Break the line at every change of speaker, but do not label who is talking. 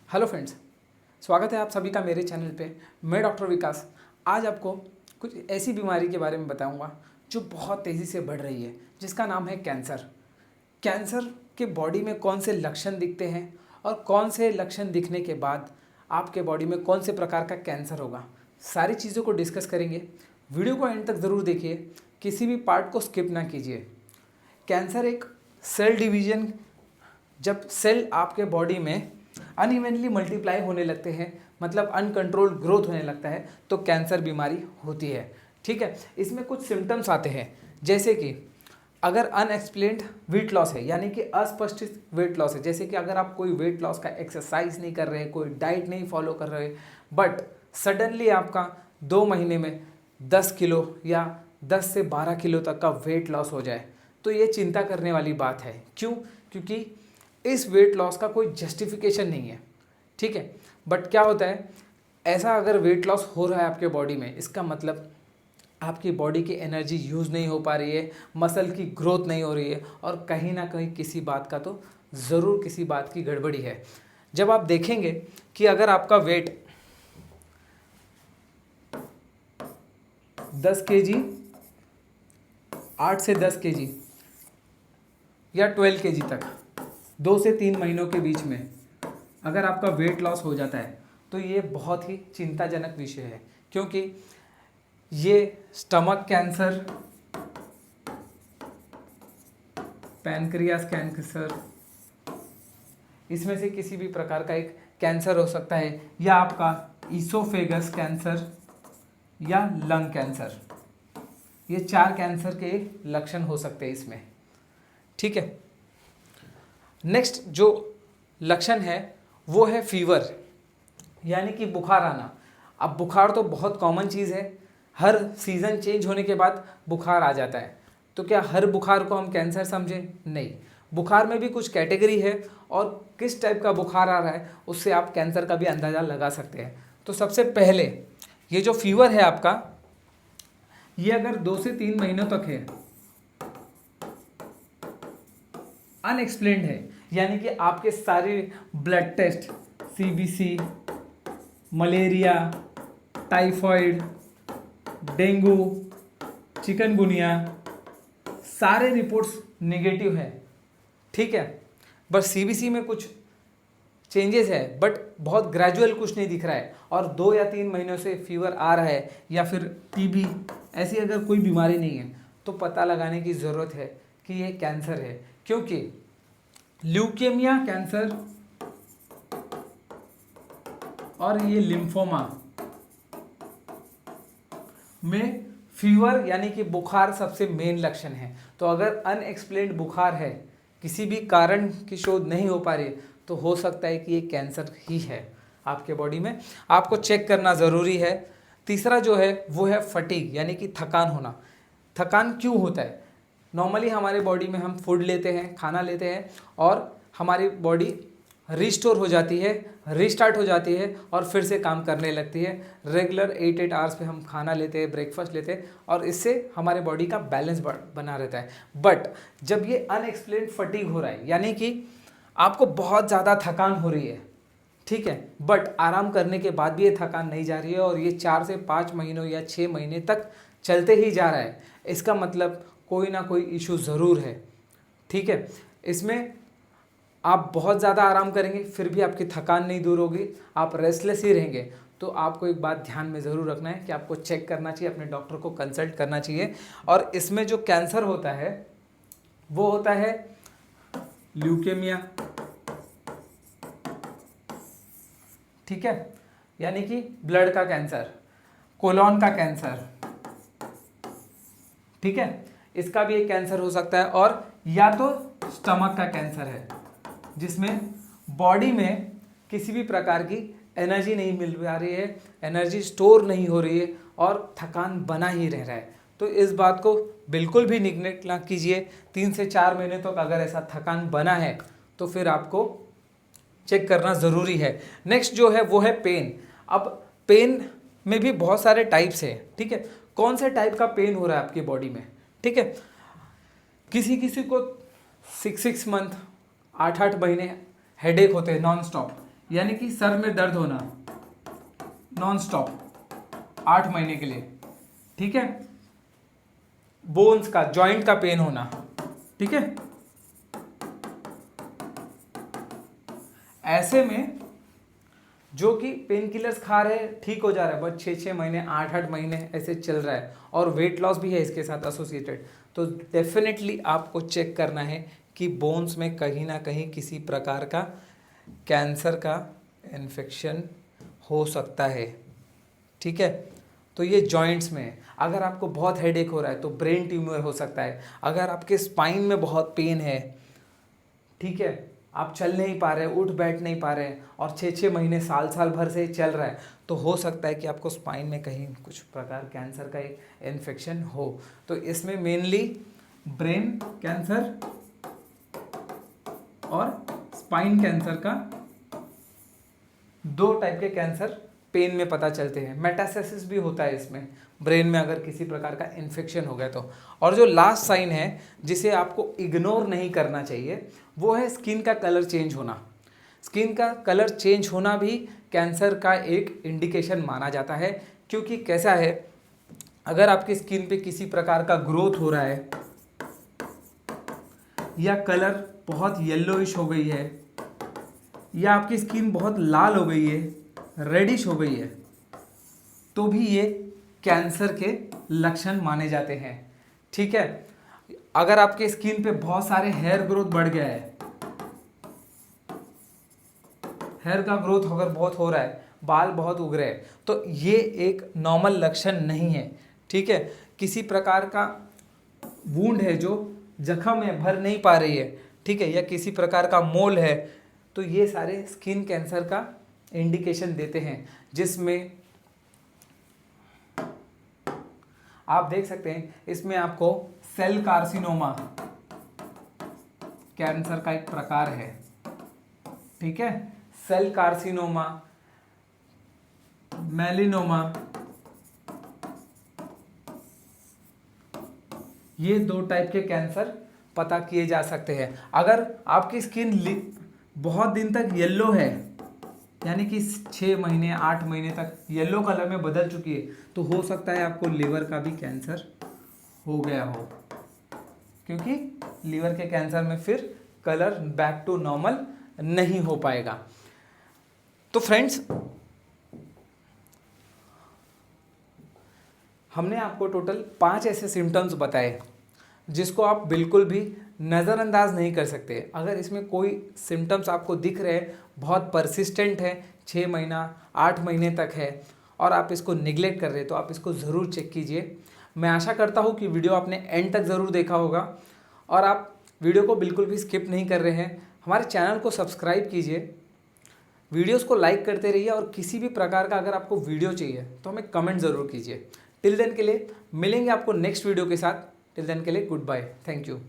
Hello friends, स्वागत है आप सभी का मेरे चैनल पे। मैं डॉक्टर विकास आज आपको कुछ ऐसी बीमारी के बारे में बताऊंगा जो बहुत तेज़ी से बढ़ रही है, जिसका नाम है कैंसर। कैंसर के बॉडी में कौन से लक्षण दिखते हैं और कौन से लक्षण दिखने के बाद आपके बॉडी में कौन से प्रकार का कैंसर होगा, सारी चीज़ों को डिस्कस करेंगे। वीडियो को एंड तक ज़रूर देखिए, किसी भी पार्ट को स्किप ना कीजिए। कैंसर एक सेल डिवीजन, जब सेल आपके बॉडी में अनइवनली मल्टीप्लाई होने लगते हैं, मतलब अनकंट्रोल्ड ग्रोथ होने लगता है, तो कैंसर बीमारी होती है। ठीक है, इसमें कुछ सिम्टम्स आते हैं, जैसे कि अगर अनएक्सप्लेन्ड वेट लॉस है, यानी कि अस्पष्ट वेट लॉस है, जैसे कि अगर आप कोई वेट लॉस का एक्सरसाइज नहीं कर रहे, कोई डाइट नहीं फॉलो कर रहे, बट सडनली आपका 2 महीने में 10 किलो या 10 से 12 किलो तक का वेट लॉस हो जाए, तो ये चिंता करने वाली बात है। क्यों? क्योंकि इस वेट लॉस का कोई जस्टिफिकेशन नहीं है। ठीक है, बट क्या होता है, ऐसा अगर वेट लॉस हो रहा है आपके बॉडी में, इसका मतलब आपकी बॉडी की एनर्जी यूज़ नहीं हो पा रही है, मसल की ग्रोथ नहीं हो रही है, और कहीं ना कहीं किसी बात का तो ज़रूर किसी बात की गड़बड़ी है। जब आप देखेंगे कि अगर आपका वेट 10 केजी, 8 से 10 केजी या 12 केजी तक 2 से 3 महीनों के बीच में अगर आपका वेट लॉस हो जाता है, तो ये बहुत ही चिंताजनक विषय है, क्योंकि ये स्टमक कैंसर, पैनक्रियास कैंसर, इसमें से किसी भी प्रकार का एक कैंसर हो सकता है, या आपका ईसोफेगस कैंसर या लंग कैंसर। ये 4 कैंसर के लक्षण हो सकते हैं इसमें। ठीक है, नेक्स्ट जो लक्षण है वो है फीवर, यानी कि बुखार आना। अब बुखार तो बहुत कॉमन चीज़ है, हर सीज़न चेंज होने के बाद बुखार आ जाता है, तो क्या हर बुखार को हम कैंसर समझें? नहीं, बुखार में भी कुछ कैटेगरी है, और किस टाइप का बुखार आ रहा है उससे आप कैंसर का भी अंदाज़ा लगा सकते हैं। तो सबसे पहले ये जो फीवर है आपका, ये अगर 2 से 3 महीनों तक है, अनएक्सप्लेन्ड है, यानी कि आपके सारे blood test, CBC, malaria, typhoid, dengue, chikungunya, सारे रिपोर्ट्स नेगेटिव है। ठीक है, बस सीबीसी में कुछ चेंजेस है, बट बहुत ग्रेजुअल कुछ नहीं दिख रहा है, और 2 या 3 महीनों से फीवर आ रहा है, या फिर टीबी, ऐसी अगर कोई बीमारी नहीं है, तो पता लगाने की ज़रूरत है कि ये कैंसर है। क्योंकि ल्यूकेमिया कैंसर और ये लिम्फोमा में फीवर यानी कि बुखार सबसे मेन लक्षण है। तो अगर अनएक्सप्लेन्ड बुखार है, किसी भी कारण की शोध नहीं हो पा रही, तो हो सकता है कि ये कैंसर ही है आपके बॉडी में। आपको चेक करना ज़रूरी है। तीसरा जो है वो है फटीग, यानी कि थकान होना। थकान क्यों होता है? नॉर्मली हमारे बॉडी में हम फूड लेते हैं, खाना लेते हैं, और हमारी बॉडी रिस्टोर हो जाती है, रिस्टार्ट हो जाती है, और फिर से काम करने लगती है। रेगुलर 8 आवर्स पे हम खाना लेते हैं, ब्रेकफास्ट लेते हैं, और इससे हमारे बॉडी का बैलेंस बना रहता है। बट जब ये अनएक्सप्लेन्ड फटीग हो रहा है, यानी कि आपको बहुत ज़्यादा थकान हो रही है, ठीक है, बट आराम करने के बाद भी ये थकान नहीं जा रही है, और ये 4 से 5 महीनों या 6 महीने तक चलते ही जा रहा है, इसका मतलब कोई ना कोई इशू ज़रूर है। ठीक है, इसमें आप बहुत ज़्यादा आराम करेंगे फिर भी आपकी थकान नहीं दूर होगी, आप रेस्टलेस ही रहेंगे। तो आपको एक बात ध्यान में ज़रूर रखना है कि आपको चेक करना चाहिए, अपने डॉक्टर को कंसल्ट करना चाहिए। और इसमें जो कैंसर होता है वो होता है ल्यूकेमिया, ठीक है, यानी कि ब्लड का कैंसर, कोलोन का कैंसर, ठीक है, इसका भी एक कैंसर हो सकता है। और या तो स्टमक का कैंसर है, जिसमें बॉडी में किसी भी प्रकार की एनर्जी नहीं मिल पा रही है, एनर्जी स्टोर नहीं हो रही है, और थकान बना ही रह रहा है। तो इस बात को बिल्कुल भी निग्लेक्ट ना कीजिए। 3 से 4 महीने तक अगर ऐसा थकान बना है, तो फिर आपको चेक करना ज़रूरी है। नेक्स्ट जो है वो है पेन। अब पेन में भी बहुत सारे टाइप्स हैं, ठीक है, कौन से टाइप का पेन हो रहा है आपकी बॉडी में? ठीक है, किसी किसी को 6 मंथ, 8 महीने हेडेक होते हैं नॉन स्टॉप, यानी कि सर में दर्द होना नॉन स्टॉप 8 महीने के लिए, ठीक है। बोन्स का, जॉइंट का पेन होना, ठीक है। ऐसे में जो कि पेन किलर्स खा रहे हैं ठीक हो जा रहा है, बस 6-6 महीने 8-8 महीने ऐसे चल रहा है और वेट लॉस भी है इसके साथ एसोसिएटेड, तो डेफिनेटली आपको चेक करना है कि बोन्स में कहीं ना कहीं किसी प्रकार का कैंसर का इन्फेक्शन हो सकता है, ठीक है। तो ये जॉइंट्स में है। अगर आपको बहुत हेडेक हो रहा है तो ब्रेन ट्यूमर हो सकता है। अगर आपके स्पाइन में बहुत पेन है, ठीक है, आप चल नहीं पा रहे, उठ बैठ नहीं पा रहे और 6-6 महीने साल भर से चल रहा है, तो हो सकता है कि आपको स्पाइन में कहीं कुछ प्रकार कैंसर का एक इन्फेक्शन हो। तो इसमें मेनली ब्रेन कैंसर और स्पाइन कैंसर का 2 टाइप के कैंसर पेन में पता चलते हैं। मेटास्टेसिस भी होता है इसमें, ब्रेन में अगर किसी प्रकार का इन्फेक्शन हो गया तो। और जो लास्ट साइन है जिसे आपको इग्नोर नहीं करना चाहिए वो है स्किन का कलर चेंज होना। स्किन का कलर चेंज होना भी कैंसर का एक इंडिकेशन माना जाता है, क्योंकि कैसा है, अगर आपकी स्किन पे किसी प्रकार का ग्रोथ हो रहा है या कलर बहुत येलोइश हो गई है या आपकी स्किन बहुत लाल हो गई है, रेडिश हो गई है, तो भी ये कैंसर के लक्षण माने जाते हैं, ठीक है। अगर आपके स्किन पे बहुत सारे हेयर ग्रोथ बढ़ गया है, हेयर का ग्रोथ अगर बहुत हो रहा है, बाल बहुत उग रहे हैं, तो ये एक नॉर्मल लक्षण नहीं है, ठीक है। किसी प्रकार का वुंड है जो जख्म है, भर नहीं पा रही है, ठीक है, या किसी प्रकार का मोल है, तो ये सारे स्किन कैंसर का इंडिकेशन देते हैं, जिसमें आप देख सकते हैं इसमें आपको सेल कार्सिनोमा कैंसर का एक प्रकार है, ठीक है। सेल कार्सिनोमा, मेलिनोमा, ये 2 टाइप के कैंसर पता किए जा सकते हैं। अगर आपकी स्किन बहुत दिन तक येलो है, यानी कि 6 महीने 8 महीने तक येलो कलर में बदल चुकी है, तो हो सकता है आपको लिवर का भी कैंसर हो गया हो, क्योंकि लीवर के कैंसर में फिर कलर बैक टू नॉर्मल नहीं हो पाएगा। तो फ्रेंड्स, हमने आपको टोटल 5 ऐसे सिम्टम्स बताए जिसको आप बिल्कुल भी नज़रअंदाज नहीं कर सकते। अगर इसमें कोई सिम्टम्स आपको दिख रहे हैं, बहुत परसिस्टेंट है, 6 महीना 8 महीने तक है और आप इसको निगलेक्ट कर रहे हैं, तो आप इसको ज़रूर चेक कीजिए। मैं आशा करता हूँ कि वीडियो आपने एंड तक ज़रूर देखा होगा और आप वीडियो को बिल्कुल भी स्किप नहीं कर रहे हैं। हमारे चैनल को सब्सक्राइब कीजिए, वीडियोस को लाइक करते रहिए और किसी भी प्रकार का अगर आपको वीडियो चाहिए तो हमें कमेंट ज़रूर कीजिए। टिल देन के लिए मिलेंगे आपको नेक्स्ट वीडियो के साथ। टिल देन के लिए गुड बाय, थैंक यू।